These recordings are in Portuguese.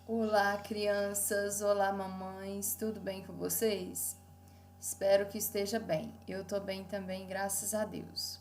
Olá, crianças! Olá, mamães! Tudo bem com vocês? Espero que esteja bem. Eu tô bem também, graças a Deus.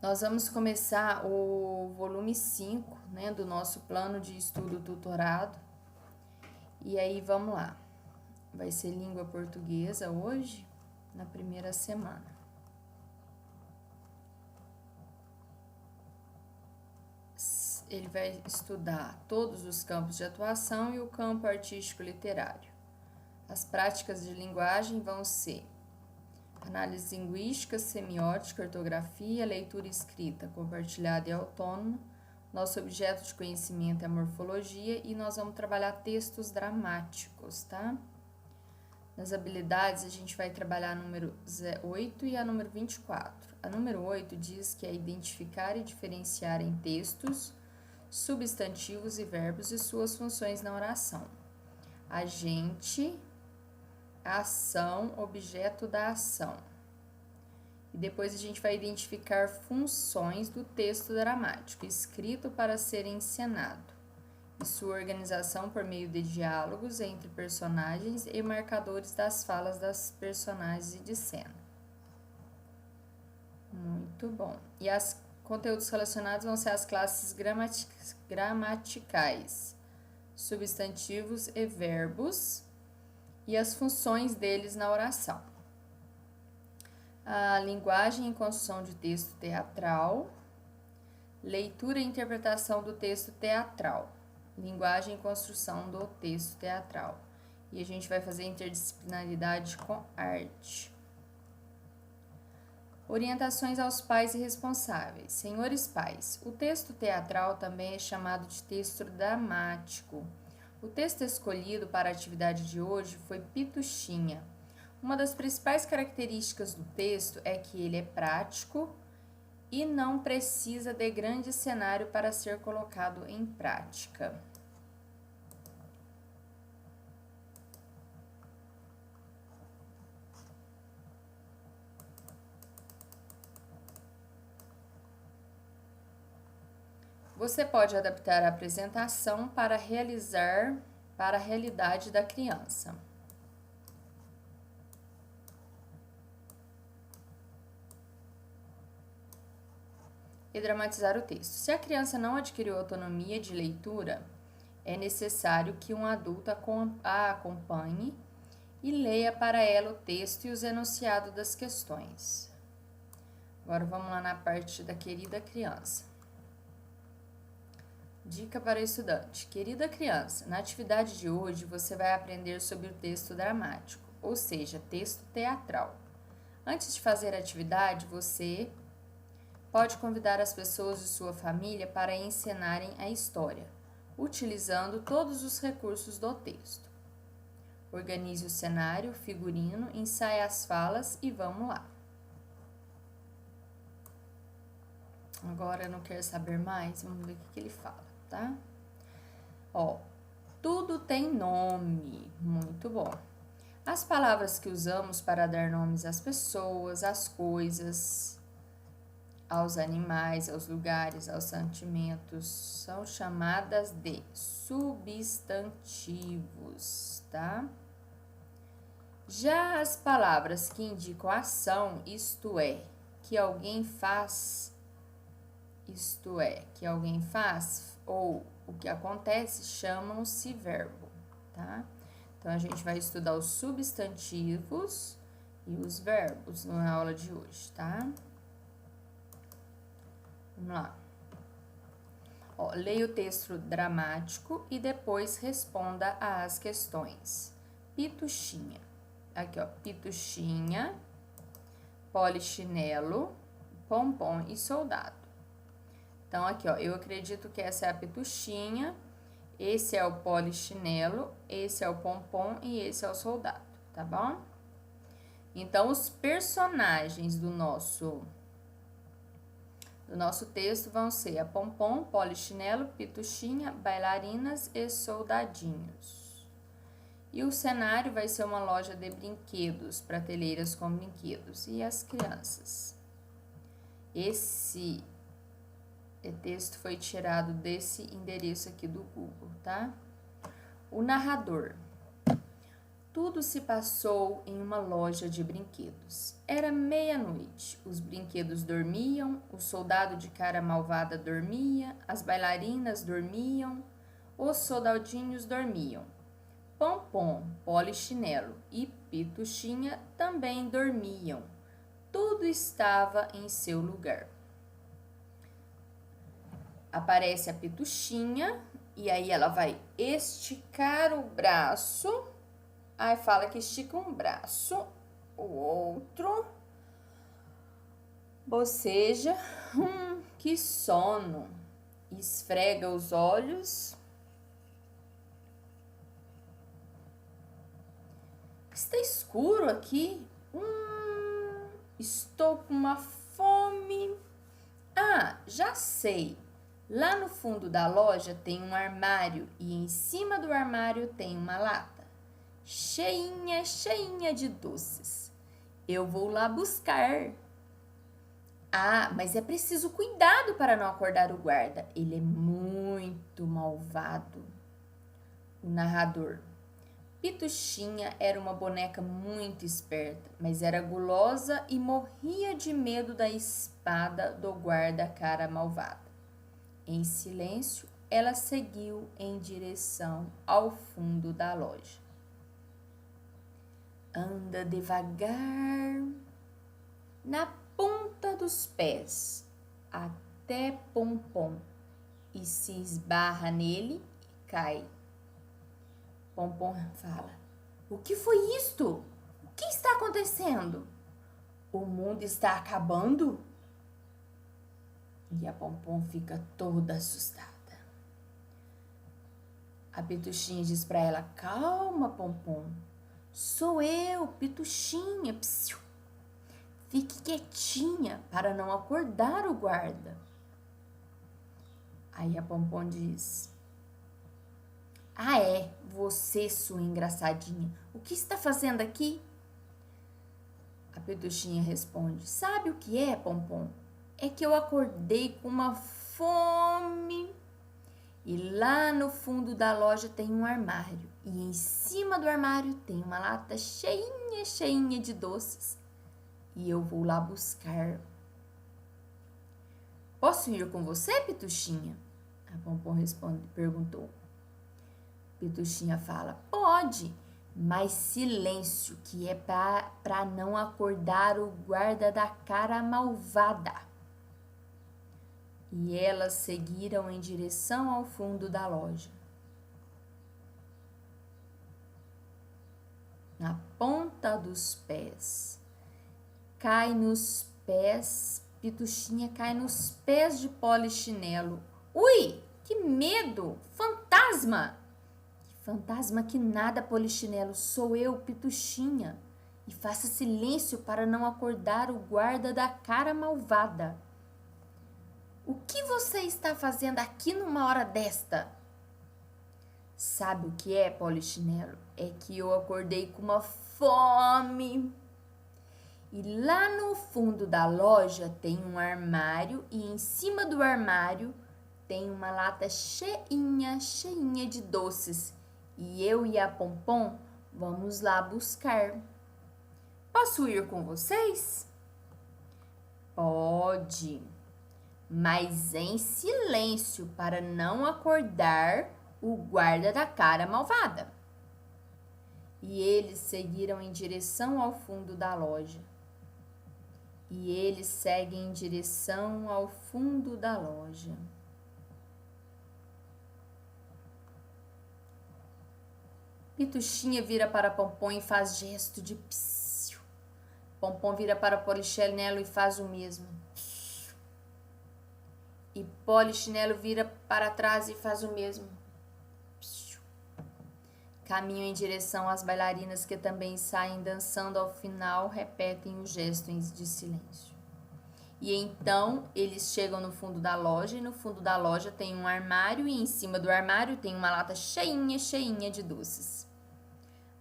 Nós vamos começar o volume 5, né, do nosso plano de estudo tutorado. E aí, vamos lá. Vai ser língua portuguesa hoje, na primeira semana. Ele vai estudar todos os campos de atuação e o campo artístico literário. As práticas de linguagem vão ser análise linguística, semiótica, ortografia, leitura e escrita compartilhada e autônoma. Nosso objeto de conhecimento é a morfologia e nós vamos trabalhar textos dramáticos, tá? Nas habilidades, a gente vai trabalhar a número 8 e a número 24. A número 8 diz que é identificar e diferenciar em textos substantivos e verbos e suas funções na oração. Agente, ação, objeto da ação. E depois a gente vai identificar funções do texto dramático, escrito para ser encenado, e sua organização por meio de diálogos entre personagens e marcadores das falas das personagens e de cena. Muito bom. E os conteúdos relacionados vão ser as classes gramaticais, substantivos e verbos, e as funções deles na oração. A linguagem e construção de texto teatral, leitura e interpretação do texto teatral, linguagem e construção do texto teatral. E a gente vai fazer interdisciplinaridade com arte. Orientações aos pais e responsáveis. Senhores pais, o texto teatral também é chamado de texto dramático. O texto escolhido para a atividade de hoje foi Pituxinha. Uma das principais características do texto é que ele é prático e não precisa de grande cenário para ser colocado em prática. Você pode adaptar a apresentação para realizar para a realidade da criança. E dramatizar o texto. Se a criança não adquiriu autonomia de leitura, é necessário que um adulto a acompanhe e leia para ela o texto e os enunciados das questões. Agora vamos lá na parte da querida criança. Dica para o estudante. Querida criança, na atividade de hoje você vai aprender sobre o texto dramático, ou seja, texto teatral. Antes de fazer a atividade, você pode convidar as pessoas de sua família para encenarem a história, utilizando todos os recursos do texto. Organize o cenário, figurino, ensaie as falas e vamos lá. Agora eu não quero saber mais, vamos ver o que ele fala, tá? Ó, tudo tem nome, muito bom. As palavras que usamos para dar nomes às pessoas, às coisas, aos animais, aos lugares, aos sentimentos, são chamadas de substantivos, tá? Já as palavras que indicam ação, isto é, que alguém faz, ou o que acontece, chamam-se verbo, tá? Então, a gente vai estudar os substantivos e os verbos na aula de hoje, tá? Vamos lá. Ó, leia o texto dramático e depois responda às questões. Pituxinha. Aqui, ó, pituxinha, polichinelo, pompom e soldado. Então, aqui, ó, eu acredito que essa é a pituxinha, esse é o polichinelo, esse é o pompom e esse é o soldado, tá bom? Então, os personagens do nosso texto vão ser a pompom, polichinelo, pituxinha, bailarinas e soldadinhos. E o cenário vai ser uma loja de brinquedos, prateleiras com brinquedos e as crianças. Esse texto foi tirado desse endereço aqui do Google, tá? O narrador. Tudo se passou em uma loja de brinquedos. Era meia-noite. Os brinquedos dormiam, o soldado de cara malvada dormia, as bailarinas dormiam, os soldadinhos dormiam. Pompom, Polichinelo e Pituchinha também dormiam. Tudo estava em seu lugar. Aparece a Pituchinha e aí ela vai esticar o braço. Aí fala que estica um braço, o outro boceja, que sono. Esfrega os olhos. Está escuro aqui. Estou com uma fome. Ah, já sei. Lá no fundo da loja tem um armário e em cima do armário tem uma lata. Cheinha, cheinha de doces. Eu vou lá buscar. Ah, mas é preciso cuidado para não acordar o guarda. Ele é muito malvado. O narrador. Pituchinha era uma boneca muito esperta, mas era gulosa e morria de medo da espada do guarda cara malvada. Em silêncio, ela seguiu em direção ao fundo da loja. Anda devagar, na ponta dos pés, até Pompom, e se esbarra nele e cai. Pompom fala: o que foi isto? O que está acontecendo? O mundo está acabando? E a Pompom fica toda assustada. A Pituchinha diz para ela: calma, Pompom. Sou eu, Pituchinha. Psiu. Fique quietinha para não acordar o guarda. Aí a Pompom diz: ah, é, você, sua engraçadinha. O que está fazendo aqui? A Pituchinha responde: sabe o que é, Pompom? É que eu acordei com uma fome. E lá no fundo da loja tem um armário. E em cima do armário tem uma lata cheinha, cheinha de doces. E eu vou lá buscar. Posso ir com você, Pituchinha? A Pompom perguntou. Pituchinha fala: pode, mas silêncio, que é para não acordar o guarda da cara malvada. E elas seguiram em direção ao fundo da loja. Na ponta dos pés. Cai nos pés, Pituchinha cai nos pés de Polichinelo. Ui, que medo! Fantasma! Fantasma que nada, Polichinelo, sou eu, Pituchinha. E faça silêncio para não acordar o guarda da cara malvada. O que você está fazendo aqui numa hora desta? Sabe o que é, Polichinelo? É que eu acordei com uma fome. E lá no fundo da loja tem um armário e em cima do armário tem uma lata cheinha, cheinha de doces. E eu e a Pompom vamos lá buscar. Posso ir com vocês? Pode, mas em silêncio para não acordar o guarda da cara malvada. E eles seguiram em direção ao fundo da loja. E eles seguem em direção ao fundo da loja. Pituchinha vira para Pompom e faz gesto de psiu. Pompom vira para Polichinelo e faz o mesmo. Psiu. E Polichinelo vira para trás e faz o mesmo. Psiu. Caminham em direção às bailarinas que também saem dançando. Ao final, repetem o gesto de silêncio. E então, eles chegam no fundo da loja e no fundo da loja tem um armário e em cima do armário tem uma lata cheinha, cheinha de doces.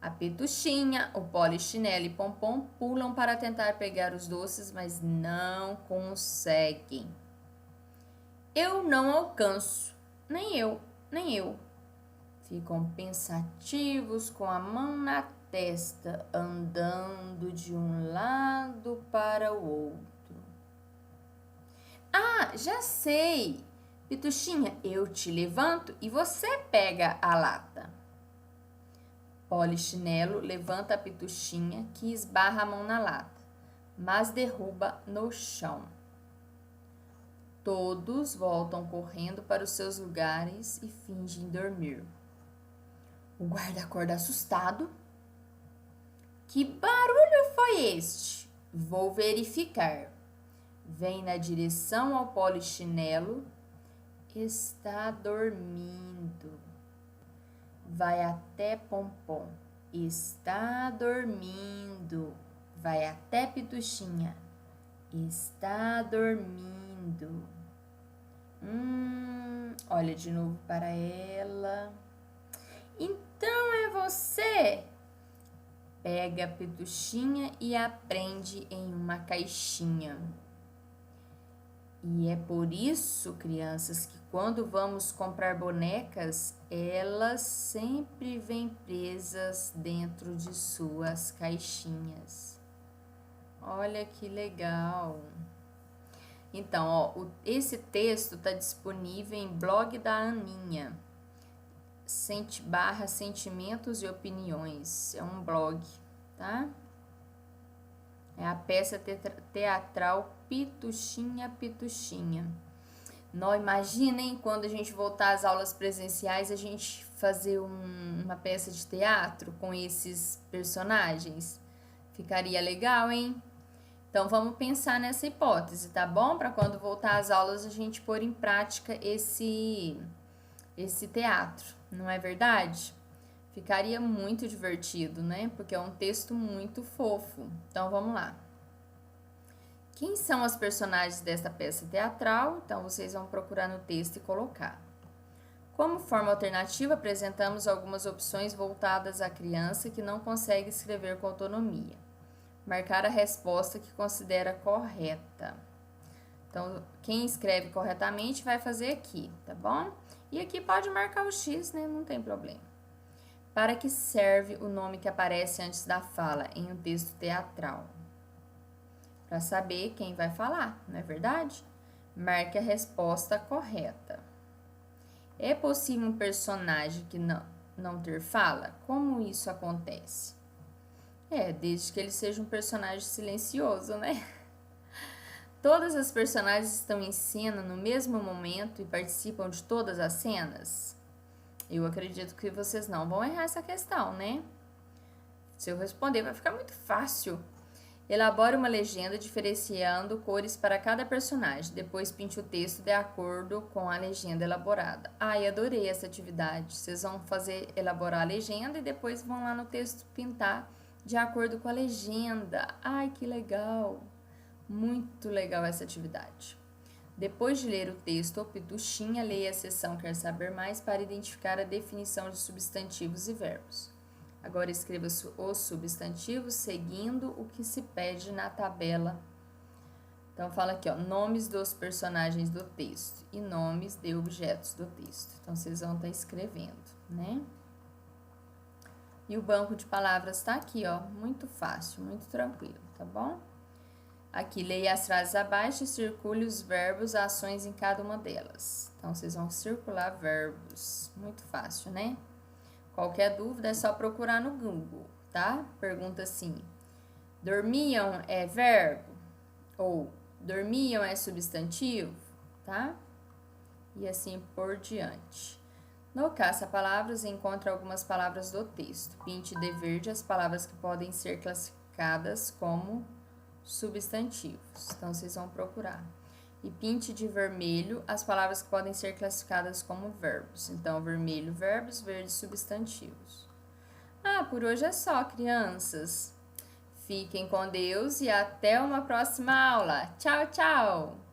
A Pituchinha, o Polichinelo e Pompom pulam para tentar pegar os doces, mas não conseguem. Eu não alcanço. Nem eu, nem eu. Ficam pensativos com a mão na testa, andando de um lado para o outro. Ah, já sei! Pituxinha, eu te levanto e você pega a lata. Polichinelo levanta a Pituxinha, que esbarra a mão na lata, mas derruba no chão. Todos voltam correndo para os seus lugares e fingem dormir. O guarda acorda assustado. Que barulho foi este? Vou verificar. Vem na direção ao Polichinelo. Está dormindo. Vai até Pompom. Está dormindo. Vai até Pituxinha. Está dormindo. Olha de novo para ela. Então é você? Pega a Pituxinha e a prende em uma caixinha. E é por isso, crianças, que quando vamos comprar bonecas, elas sempre vêm presas dentro de suas caixinhas. Olha que legal! Então, ó, esse texto está disponível em blog da Aninha, /Sentimentos e Opiniões. É um blog, tá? É a peça teatral Pituxinha, Pituxinha. Não imaginem quando a gente voltar às aulas presenciais, a gente fazer uma peça de teatro com esses personagens. Ficaria legal, hein? Então, vamos pensar nessa hipótese, tá bom? Para quando voltar às aulas, a gente pôr em prática esse teatro, não é verdade? Ficaria muito divertido, né? Porque é um texto muito fofo. Então, vamos lá. Quem são as personagens desta peça teatral? Então, vocês vão procurar no texto e colocar. Como forma alternativa, apresentamos algumas opções voltadas à criança que não consegue escrever com autonomia. Marcar a resposta que considera correta. Então, quem escreve corretamente vai fazer aqui, tá bom? E aqui pode marcar o X, né? Não tem problema. Para que serve o nome que aparece antes da fala em um texto teatral? Para saber quem vai falar, não é verdade? Marque a resposta correta. É possível um personagem que não ter fala? Como isso acontece? Desde que ele seja um personagem silencioso, né? Todas as personagens estão em cena no mesmo momento e participam de todas as cenas? Eu acredito que vocês não vão errar essa questão, né? Se eu responder, vai ficar muito fácil. Elabore uma legenda diferenciando cores para cada personagem. Depois pinte o texto de acordo com a legenda elaborada. Ai, adorei essa atividade. Vocês vão elaborar a legenda e depois vão lá no texto pintar de acordo com a legenda. Ai, que legal! Muito legal essa atividade. Depois de ler o texto ou Pituxinha, leia a seção Quer Saber Mais para identificar a definição de substantivos e verbos. Agora escreva os substantivos seguindo o que se pede na tabela. Então, fala aqui, ó, nomes dos personagens do texto e nomes de objetos do texto. Então, vocês vão estar escrevendo, né? E o banco de palavras tá aqui, ó, muito fácil, muito tranquilo, tá bom? Aqui, leia as frases abaixo e circule os verbos, ações em cada uma delas. Então, vocês vão circular verbos. Muito fácil, né? Qualquer dúvida é só procurar no Google, tá? Pergunta assim, dormiam é verbo? Ou dormiam é substantivo? Tá? E assim por diante. No caça-palavras, encontre algumas palavras do texto. Pinte de verde as palavras que podem ser classificadas como substantivos. Então, vocês vão procurar. E pinte de vermelho as palavras que podem ser classificadas como verbos. Então, vermelho, verbos, verde, substantivos. Por hoje é só, crianças. Fiquem com Deus e até uma próxima aula. Tchau, tchau!